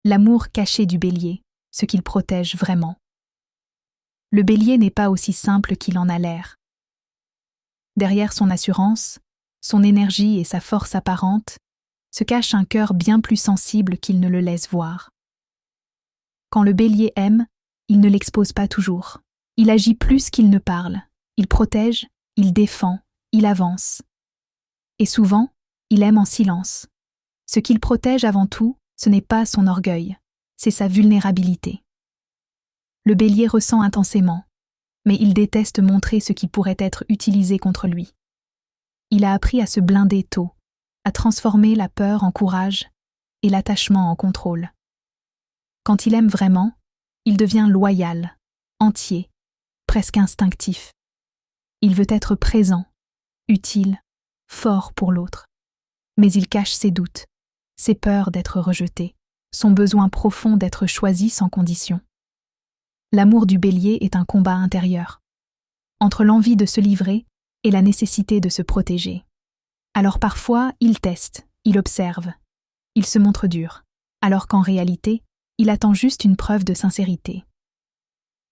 L'amour caché du bélier, ce qu'il protège vraiment. Le bélier n'est pas aussi simple qu'il en a l'air. Derrière son assurance, son énergie et sa force apparente, se cache un cœur bien plus sensible qu'il ne le laisse voir. Quand le bélier aime, il ne l'expose pas toujours. Il agit plus qu'il ne parle. Il protège, il défend, il avance. Et souvent, il aime en silence. Ce qu'il protège avant tout, ce n'est pas son orgueil, c'est sa vulnérabilité. Le bélier ressent intensément, mais il déteste montrer ce qui pourrait être utilisé contre lui. Il a appris à se blinder tôt, à transformer la peur en courage et l'attachement en contrôle. Quand il aime vraiment, il devient loyal, entier, presque instinctif. Il veut être présent, utile, fort pour l'autre. Mais il cache ses doutes, ses peurs d'être rejeté, son besoin profond d'être choisi sans condition. L'amour du bélier est un combat intérieur, entre l'envie de se livrer et la nécessité de se protéger. Alors parfois, il teste, il observe, il se montre dur, alors qu'en réalité, il attend juste une preuve de sincérité.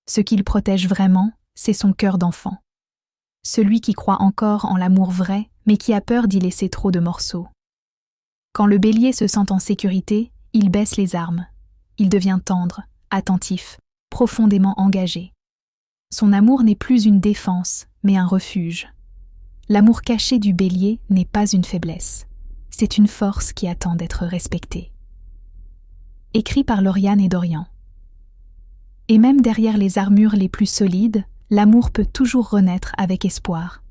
Ce qu'il protège vraiment, c'est son cœur d'enfant. Celui qui croit encore en l'amour vrai, mais qui a peur d'y laisser trop de morceaux. Quand le bélier se sent en sécurité, il baisse les armes. Il devient tendre, attentif, profondément engagé. Son amour n'est plus une défense, mais un refuge. L'amour caché du bélier n'est pas une faiblesse. C'est une force qui attend d'être respectée. Écrit par Lauriane et Dorian. Et même derrière les armures les plus solides, l'amour peut toujours renaître avec espoir.